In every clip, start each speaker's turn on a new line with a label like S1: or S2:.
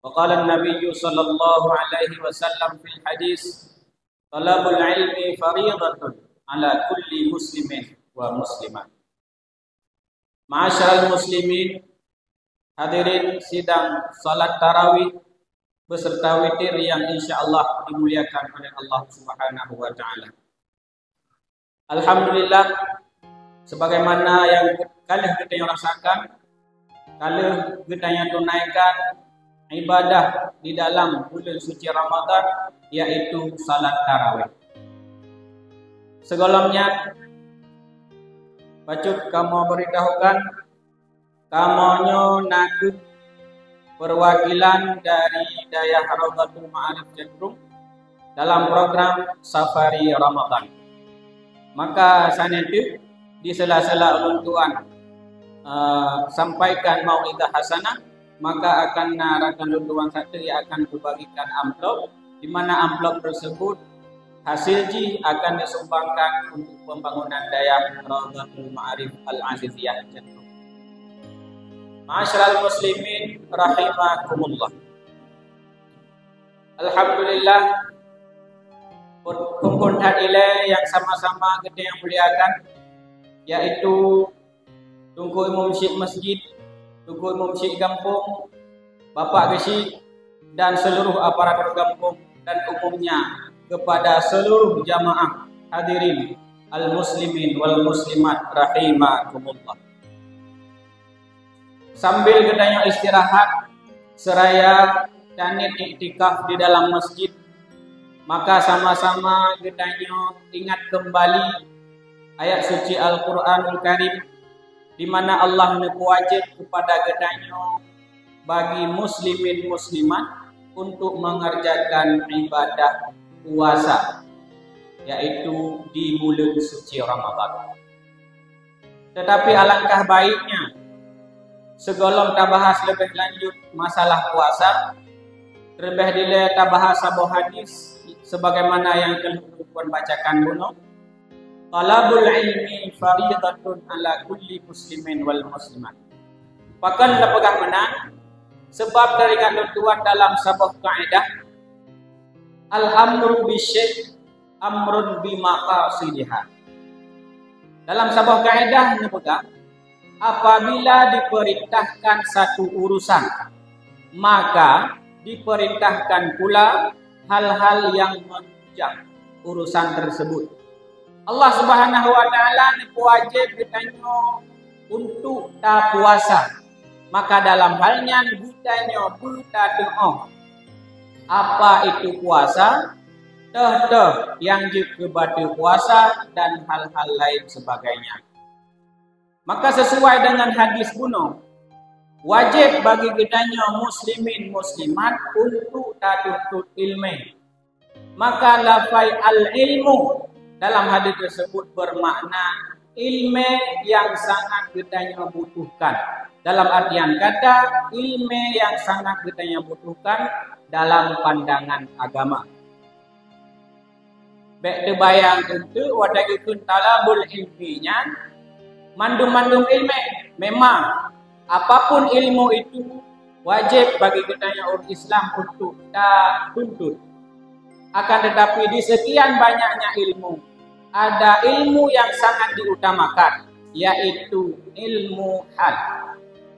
S1: وقال النبي صلى الله عليه وسلم في الحديث طلب العلم فريضة على كل مسلم ومسلمة. Ma'asyiral muslimin, hadirin sidang salat tarawih beserta witir yang insyaallah dimuliakan oleh Allah Subhanahu wa taala. Alhamdulillah, sebagaimana yang kali kita rasakan, kali kita tunaikan ibadah di dalam bulan suci Ramadan, yaitu salat tarawih. Sebelumnya Bacuk kamu beritahukan kamu nak perwakilan dari Dayah Rawdatul Ma'arif Cenderung dalam program Safari Ramadan. Maka sana itu di sela-sela uluntuan sampaikan mau'idah hasanah, maka akan narakan luntuan satu yang akan kubagikan amplop, di mana amplop tersebut hasil ji akan disumbangkan untuk pembangunan Dayah Rawdatul Ma'arif Al-Aziziyah Cenderung. Ma'asyiral muslimin rahimakumullah. Alhamdulillah, kumpul hadile yang sama-sama kita yang muliakan, yaitu Tungku Imam Syekh Masjid, Tungku Imam Syekh Kampung, Bapak Gesyik, dan seluruh aparatur kampung, dan umumnya kepada seluruh jamaah hadirin al-muslimin wal muslimat rahimakumullah. Sambil kita istirahat seraya canit iktikaf di dalam masjid, maka sama-sama kita ingat kembali ayat suci Al-Qur'anul Karim, di mana Allah wajib kepada kita bagi muslimin muslimat untuk mengerjakan ibadah puasa, yaitu di bulan suci Ramadan. Tetapi alangkah baiknya sebelum kita bahas lebih lanjut masalah puasa, terlebih dahulu kita bahas sebuah hadis sebagaimana yang telah bacakan bunuh. Talabul ilmi faridatun ala kulli muslimin wal muslimat. Pakan pegang menang sebab dari ketentuan dalam sebuah kaidah al-amru bisyai' amrun bimaqasidiha. Dalam sebuah kaidah dipegang, apabila diperintahkan satu urusan, maka diperintahkan pula hal-hal yang menunjang urusan tersebut. Allah Subhanahu wa taala wajib ditanya untuk tak puasa. Maka dalam halnya ditanya buta doa. Apa itu puasa? Yang dikebatu puasa dan hal-hal lain sebagainya. Maka sesuai dengan hadis bunuh, wajib bagi kitanya muslimin muslimat untuk tuntut ilmu. Maka lafai al-ilmu dalam hadis tersebut bermakna ilmu yang sangat kitanya butuhkan. Dalam artian kata ilmu yang sangat kitanya butuhkan dalam pandangan agama. Baik terbayang tentu wadagikun talabul ilminya mandum-mandum ilmu. Memang apapun ilmu itu wajib bagi kitanya orang Islam untuk kita tuntut. Akan tetapi di sekian banyaknya ilmu, ada ilmu yang sangat diutamakan, yaitu ilmu hal.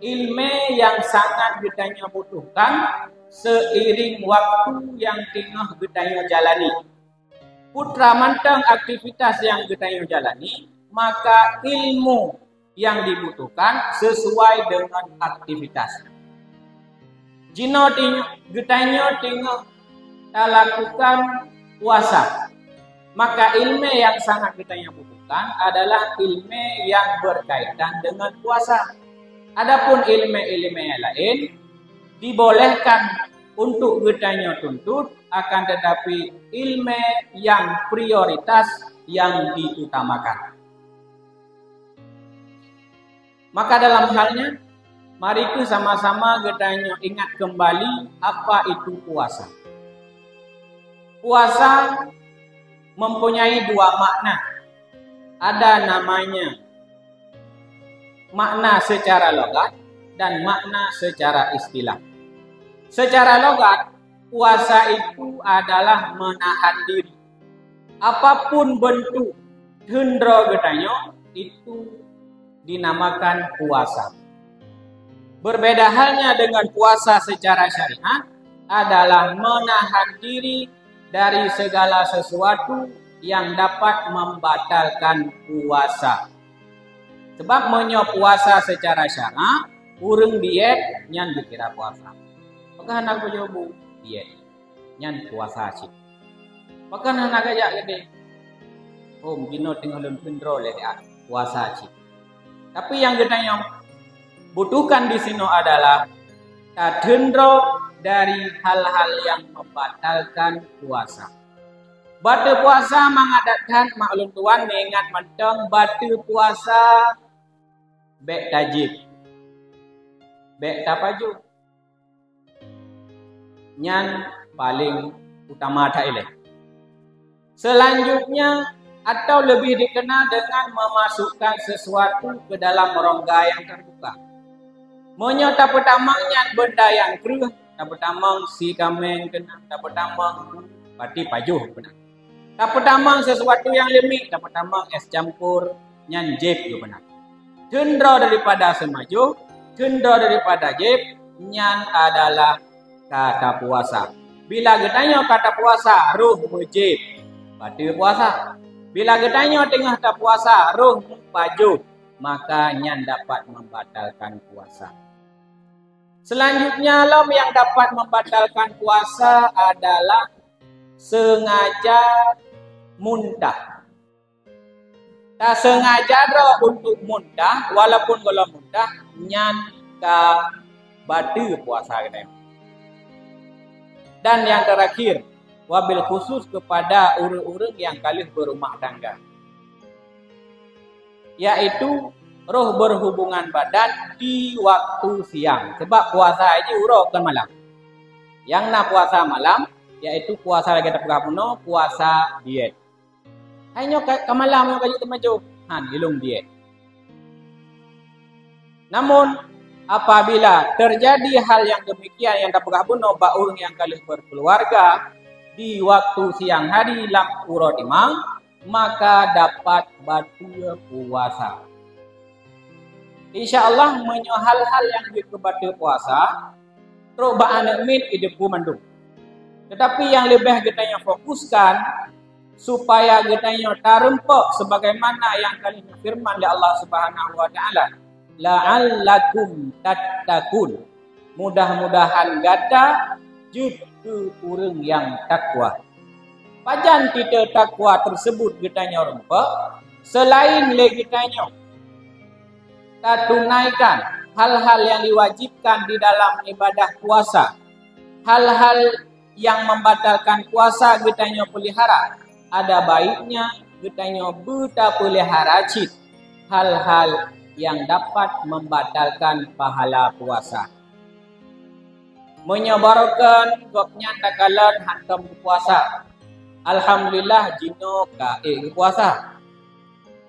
S1: Ilmu yang sangat kitanya butuhkan seiring waktu yang tengah kita jalani. Putra mantang aktivitas yang kita jalani, maka ilmu yang dibutuhkan sesuai dengan aktivitas. Jika kita tengah lakukan puasa, maka ilmu yang sangat kita butuhkan adalah ilmu yang berkaitan dengan puasa. Adapun ilmu-ilmu yang lain dibolehkan untuk kita tuntut, akan tetapi ilmu yang prioritas yang diutamakan. Maka dalam halnya, mari kita sama-sama kita ingat kembali apa itu puasa. Puasa mempunyai dua makna. Ada namanya makna secara logat dan makna secara istilah. Secara logat, puasa itu adalah menahan diri. Apapun bentuk hendro getanyo itu dinamakan puasa. Berbeda halnya dengan puasa secara syariat adalah menahan diri dari segala sesuatu yang dapat membatalkan puasa. Sebab menyo puasa secara syariat, urung diet nyan dikira puasa. Maka anak berjobu diet nyan puasa sih. Maka anak gajak gede. Oh, gino tinggal lempendro leh puasa sih. Tapi yang getanya butuhkan di sini adalah tadendro dari hal-hal yang membatalkan puasa. Batu puasa mengadatkan maklum tuan mengingat menteng batu puasa bek tajib. Bek tapaju. Nyan paling utama tak ileh. Selanjutnya atau lebih dikenal dengan memasukkan sesuatu ke dalam rongga yang terbuka. Menyata pertamanya benda yang keruh, tak pertama si kameng kena, tak pertama pati pajuh benar. Tak pertama sesuatu yang lemik, tak pertama es campur nyan jeb yo benar. Gendro daripada semaju, gendro daripada jeb nyan adalah kata puasa. Bila getanya kata puasa, ruh mujib, pati puasa. Bila getanya tengah tak puasa, ruh pajuh, maka nyan dapat membatalkan puasa. Selanjutnya lom yang dapat membatalkan puasa adalah sengaja muntah. Tak sengaja untuk muntah, walaupun kalau muntah nyan ka batu puasa kita. Dan yang terakhir, wabil khusus kepada orang-orang yang kalih berumah tangga, yaitu roh berhubungan badan di waktu siang. Sebab puasa aja urok kan malam. Yang nak puasa malam, yaitu puasa lagi tak puno, puasa diet. Hanya ke malam yang kaji temaju, han ilung diet. Namun apabila terjadi hal yang demikian yang tak puno, ba orang yang kalih berkeluarga di waktu siang hari lam urut imam, maka dapat batal puasa. InsyaAllah menyo hal-hal yang dikebatu puasa, terus ba'anak min hidupu mandung. Tetapi yang lebih getanya fokuskan, supaya getanya tarempok sebagaimana yang kali firman oleh Allah Subhanahu wa Ta'ala, la'allakum tattaqun. Mudah-mudahan gata jutu urang yang takwa. Pajan kita takwa tersebut getanya rempok, selain lagi getanya kita tunaikan hal-hal yang diwajibkan di dalam ibadah puasa. Hal-hal yang membatalkan puasa getanya pelihara. Ada baiknya getanya buta pelihara cit hal-hal yang dapat membatalkan pahala puasa. Menyebarkan gopnya takalan hantam puasa. Alhamdulillah jino kae puasa.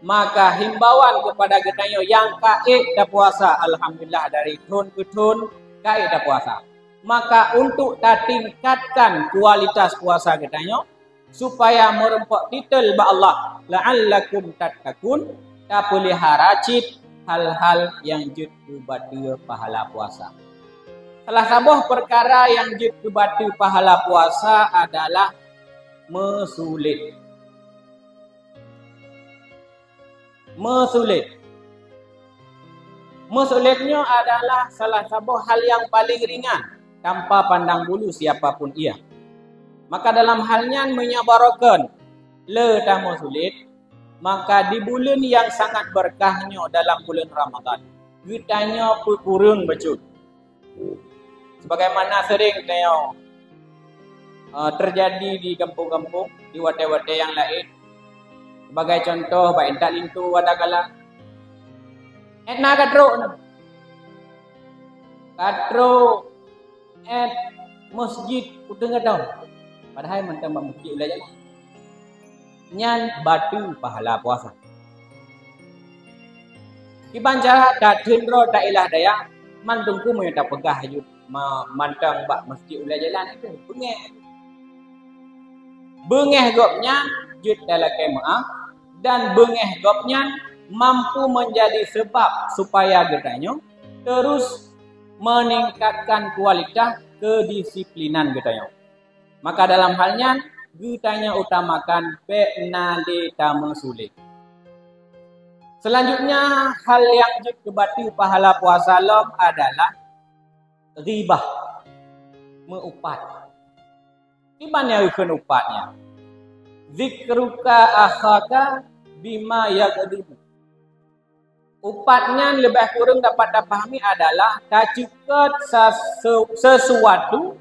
S1: Maka himbauan kepada getanyo yang kae dah puasa, alhamdulillah dari tahun ke tahun kae dah puasa. Maka untuk tingkatkan kualitas puasa getanyo supaya merempok titel ba Allah, la'allakum tattaqun, ta pelihara cit hal-hal yang jut batu pahala puasa. Salah satu perkara yang jut batu pahala puasa adalah mesulit. Mesulitnya adalah salah satu hal yang paling ringan tanpa pandang bulu siapapun ia. Maka dalam halnya menyabarkan le tamu sulit, maka di bulan yang sangat berkahnya dalam bulan Ramadan, kitanya kurang becut. Sebagaimana sering terjadi di kampung-kampung, di wate-wate yang lain. Sebagai contoh, baik entak lintu ada kala etna katro masjid uteng tahu. Padahal mentang masjid belajar nyan batu pahala puasa. Kibanca tak hendro tak ilah daya mandungku mau tak pegah hajut memandang bak masjid ulai jalan itu bengeh. Bengeh gopnya jut dalam kemaah dan bengeh gopnya mampu menjadi sebab supaya getanya terus meningkatkan kualitas kedisiplinan getanya. Maka dalam halnya getanya utamakan penali tamu sulit. Selanjutnya hal yang jut kebati pahala puasa lom adalah ribah, mengupat. Di mana ukun upatnya? Zikruka akhaka bima yaqdimu. Upatnya lebih kurang dapat dipahami adalah kacikat sesuatu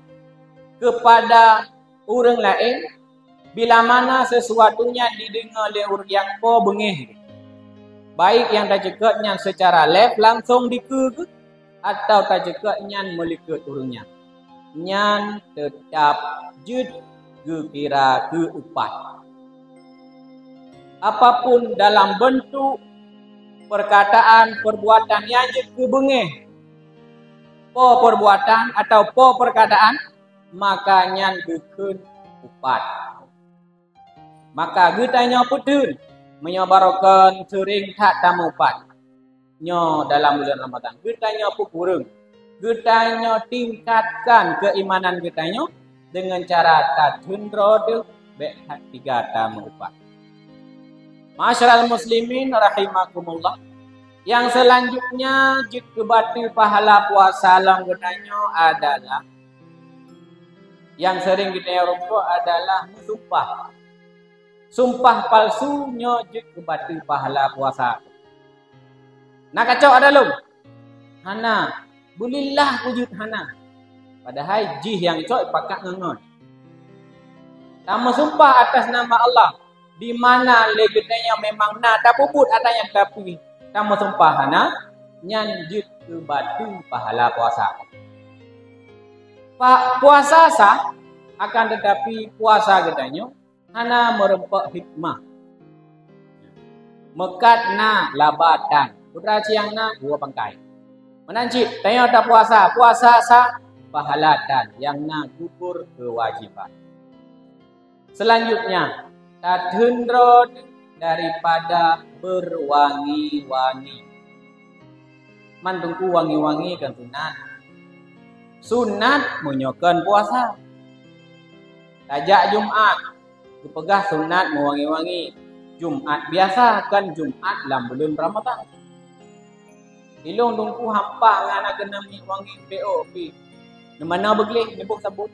S1: kepada orang lain bila mana sesuatunya didengar oleh orang yang po bengih. Baik yang tercekatnya secara left langsung dike atau tercekatnya melikat orangnya. Nyan tetap jud kira ke upat. Apapun dalam bentuk perkataan, perbuatan yang jud ke bengih. Po perbuatan atau po perkataan, maka nyan kekun upat. Maka getanya putun menyobarkan sering tak tamu upat. Nyo dalam bulan Ramadan. Getanya pun kurang. Getanya tingkatkan keimanan getanya dengan cara tatundro de behat 3 tamu upat. Masyarakat muslimin rahimakumullah. Yang selanjutnya jut kebati pahala puasa lang getanya adalah yang sering kita rumput adalah sumpah. Sumpah palsunya jut kebati pahala puasa. Nak kacau ada lum. Hana, bulillah wujud hana. Padahal jih yang cok pakat ngengon. Tama sumpah atas nama Allah. Di mana legetanya memang na tak puput adanya tapi tama sumpah hana nyan jut kebati pahala puasa. Puasa sah akan tetapi puasa gedanya hana merempak hikmah. Mekat na labatan. Putra siang na 2 pangkai. Menancit, tanya tak puasa. Puasa sah pahalatan yang na gugur kewajiban. Selanjutnya, tatundro daripada berwangi-wangi. Mantungku wangi-wangi kan sunat. Sunat menyokan puasa. Tajak Jumat, dipegah sunat mewangi-wangi. Jumat biasa kan Jumat dalam bulan Ramadan. Ilung tungku hampa ngana kena wangi POP. Di mana beglih nebuk sabut.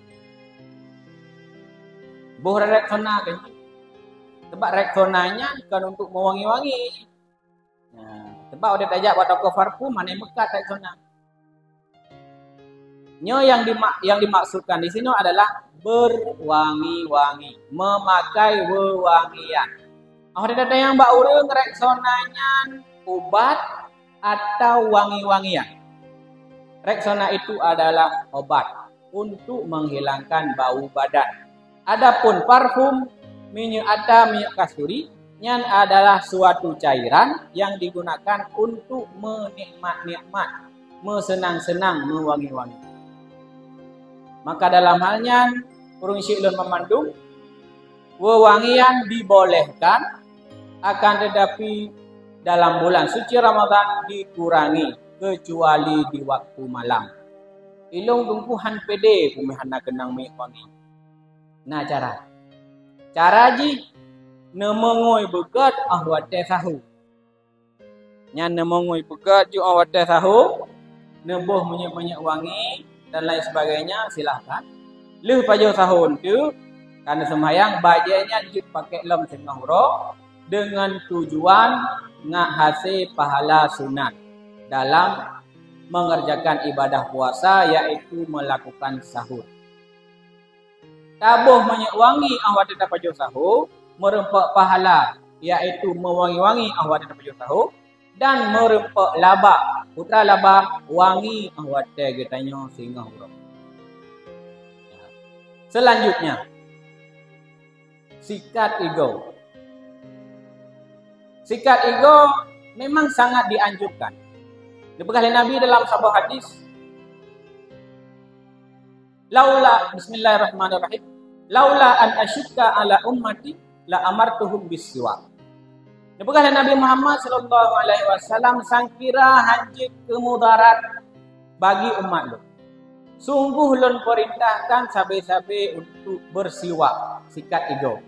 S1: Boh reksona kan. Sebab reksonanya kan untuk mewangi-wangi. Nah, sebab ada tajak buat toko parfum mana yang mekat reksona. Nyo yang dimaksudkan di sini adalah berwangi-wangi, memakai wewangian. Ada yang mbak urang reksonanya obat atau wangi-wangian. Reksona itu adalah obat untuk menghilangkan bau badan. Adapun parfum, minyak ata, minyak kasturi, nyan adalah suatu cairan yang digunakan untuk menikmat-nikmat, mesenang-senang, mewangi-wangi. Maka dalam halnya urung syiklun memandung wewangian dibolehkan, akan tetapi dalam bulan suci Ramadan dikurangi kecuali di waktu malam. Ilung tungkuhan pede kumihan nak kenang minyak wangi. Nah cara ji nemengoi begat ahwate sahu. Nyan nemengoi begat ju ahwate sahu, neboh minyak wangi dan lain sebagainya silahkan. Leh pajau sahun tu karena sembahyang bajanya jut pakai lem setengah huruf dengan tujuan ngak hasil pahala sunat dalam mengerjakan ibadah puasa yaitu melakukan sahur. Tabuh minyak wangi awak tetap pajau sahur merempak pahala yaitu mewangi-wangi awak tetap pajau sahur dan merempak labak putra labak wangi awak getanya singa huruf. Selanjutnya sikat ego. Sikat ego memang sangat dianjurkan. Dibekali Nabi dalam sebuah hadis. Laula bismillahirrahmanirrahim. Laula an asyukka ala ummati la amartuhum bisiwak. Dapatlah Nabi Muhammad sallallahu alaihi wasallam sangkira hanjit kemudarat bagi umat lu. Sungguh lun perintahkan sabe-sabe untuk bersiwak, sikat hijau.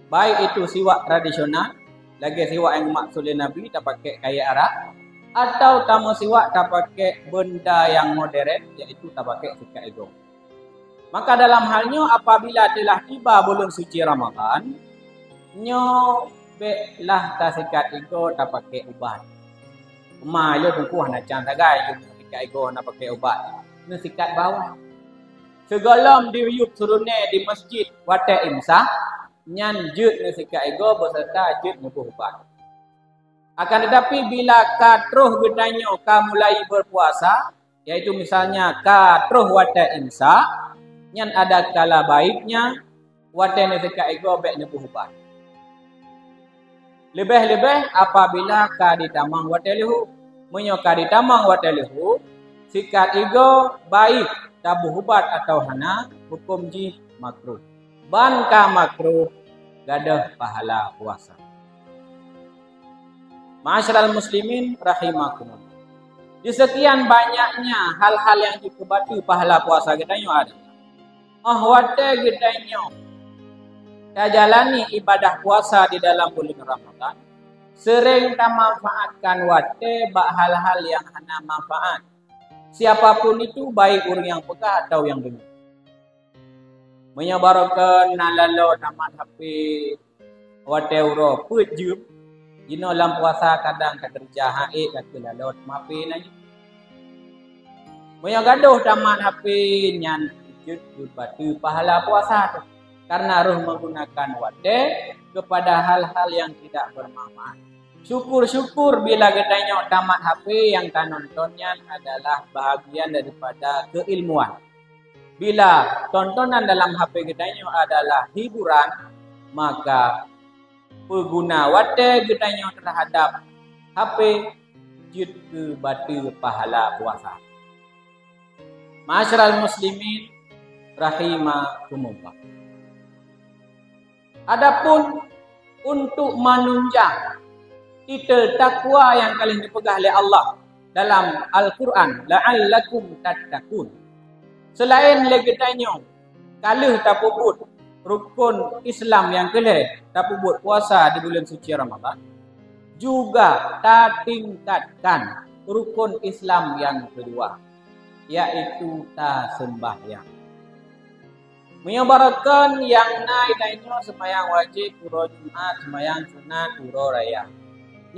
S1: Baik itu siwak tradisional, lagi siwak yang maksud oleh Nabi tak pakai kayak Arab, atau tamu siwak tak pakai benda yang modern, iaitu tak pakai sikat hijau. Maka dalam halnya apabila telah tiba bulan suci Ramadan, nyo belah ta sikat ego ta pakai ubat. Ma yo tungku hana cang tagai yo sikat ego na pakai ubat. Ni sikat bawah. Segalam diuyup surune di masjid wate imsah, nyan jut ni sikat ego beserta jut nubuh ubat. Akan tetapi bila ka terus gedanyo ka mulai berpuasa, yaitu misalnya ka terus wate imsah, nyan ada kala baiknya wate ni sikat ego bek nubuh ubat. Lebih-lebih apabila ka ditamang watelihu, menyo ka ditamang watelihu, sikat ego baik tabuh ubat atau hana hukum ji makruh. Ban ka makruh gadah pahala puasa. Ma'asyiral muslimin rahimakumullah. Di sekian banyaknya hal-hal yang dikebatu pahala puasa gedanyo ada. Wate gedanyo jalani ibadah puasa di dalam bulan Ramadan, sering tak manfaatkan wate bak hal-hal yang hana manfaat. Siapapun itu, baik orang yang pegah atau yang dengar. Menyebarkan nalalo tamat HP wate uro pejum. Jino dalam puasa kadang tak kerja haik kata lalu mapi nanya. Menyagaduh tamat HP nyan ikut batu pahala puasa tu. Karena roh menggunakan wate kepada hal-hal yang tidak bermanfaat. Syukur-syukur bila gedanya tamat HP yang nontonnya adalah bahagian daripada keilmuan. Bila tontonan dalam HP gedanya adalah hiburan, maka pengguna wate gedanya terhadap HP jut ke batu pahala puasa. Ma'asyiral muslimin rahimakumullah. Adapun untuk menunjang titel takwa yang kalian dipegang oleh Allah dalam Al-Quran, la'allakum tattaqun. Selain legetanya kaluh tapubut rukun Islam yang kelih tapubut puasa di bulan suci Ramadan, juga ta tingkatkan rukun Islam yang kedua, yaitu ta sembahyang. Menyebarakan yang naik lainnya semayang wajib, pura Jumat, semayang sunat, pura raya.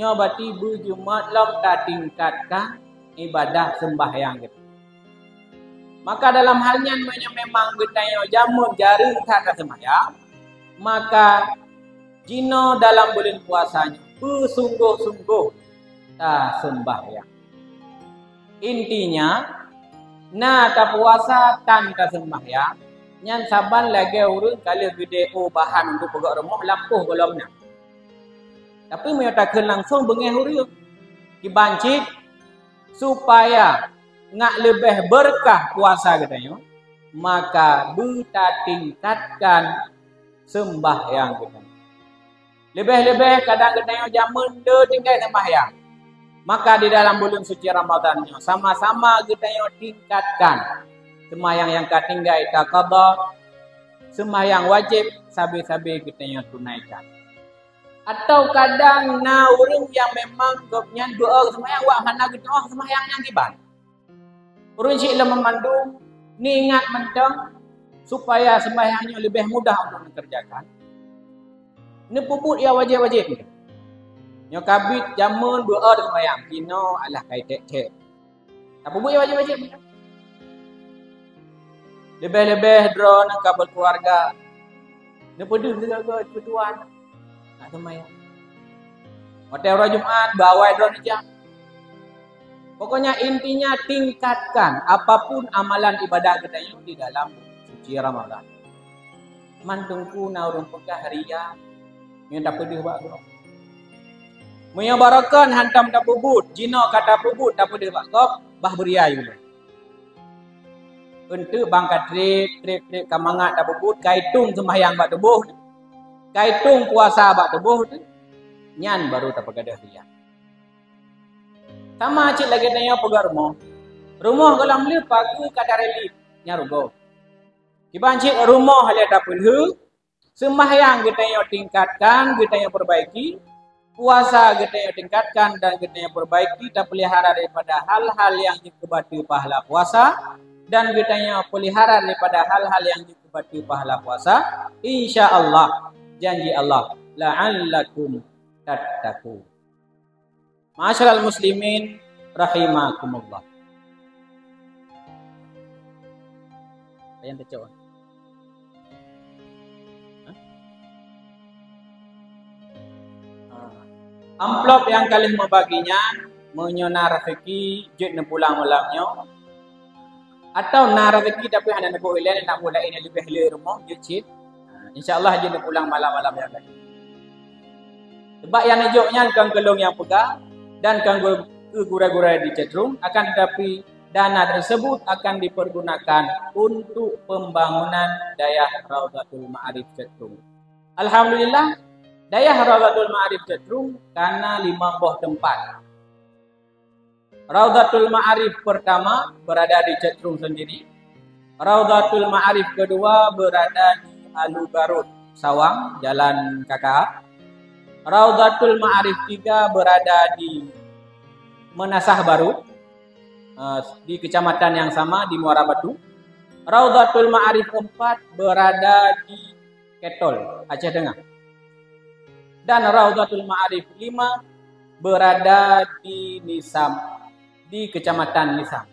S1: Nyobati berjumat lam tak tingkatkan ibadah sembahyang kita. Maka dalam halnya memang getanya jamun jari tak semayang, maka jino dalam bulan puasanya bersungguh-sungguh tak sembahyang. Intinya, na tak puasa tanpa sembahyang, nyan saban lagi urun kali video bahan untuk pegak rumah lampuh golongnya. Tapi menyatakan langsung bengih huriu dibancit supaya nak lebih berkah puasa katanya, maka buta tingkatkan sembahyang kita. Lebih-lebih kadang katanya jamun de tinggal sembahyang. Maka di dalam bulan suci Ramadannya sama-sama katanya tingkatkan sembahyang yang katinggal ita qada, sembahyang wajib sabi-sabi kita yang tunaikan. Atau kadang na orang yang memang gopnya doa sembahyang wa hana doa sembahyang yang kiban. Urun si ila memandu ni ingat mentang supaya sembahyangnya lebih mudah untuk dikerjakan. Ni puput ya wajib-wajib. Nyo kabit jamun doa sembahyang kino alah kai tek-tek. Tak puput ya wajib-wajib. Lebih-lebih drone kabel keluarga. Dia pedih juga ketuan. Tak semayang. Hotel hari Jumat bawa drone aja. Pokoknya intinya tingkatkan apapun amalan ibadah kita di dalam suci Ramadan. Mantungku na urang pegah haria. Yang tak pedih buat drone. Menyabarakan hantam tak pubut. Jino kata pubut tak pedih buat kop. Bah beria juga. untuk bangkat trip kamangat dah bubut kaitung sembahyang bak tubuh. Kaitung puasa bak tubuh nyan baru tak pegadah riak. Sama cik lagi tanya pegang rumah. Rumah kalau beli pakai kadar elit nyarugo. Kibancik rumah halnya dapur hu. Sembahyang kita yang tingkatkan, kita yang perbaiki. Puasa kita yang tingkatkan dan kita yang perbaiki. Kita pelihara daripada hal-hal yang dikebati pahala puasa. Dan kita yang pelihara daripada hal-hal yang dikebati pahala puasa. InsyaAllah. Janji Allah. La'allakum tattaqun. Ma'asyiral muslimin rahimakumullah. Ayam kecil. Amplop yang kalian membaginya menyona rezeki jet ne pulang malamnya atau na rezeki tapi hanya nak boleh nak mulai ini lebih le rumah jet insyaallah jet ne pulang malam-malam yang lagi. Sebab yang hijaunya kan gelong yang pegang dan kan gura-gura di chatroom akan tetapi dana tersebut akan dipergunakan untuk pembangunan daya Raudhatul Ma'arif chatroom. Alhamdulillah daya Raudhatul Ma'arif chatroom karena 5 buah tempat. Raudhatul Ma'arif pertama berada di chatroom sendiri. Raudhatul Ma'arif kedua berada di Alu Garut, Sawang, Jalan KKA. Raudhatul Ma'arif 3 berada di Menasah Baru, di kecamatan yang sama di Muara Batu. Raudhatul Ma'arif 4 berada di Ketol, Aceh Tengah. Dan Raudhatul Ma'arif 5 berada di Nisam, di kecamatan Nisam.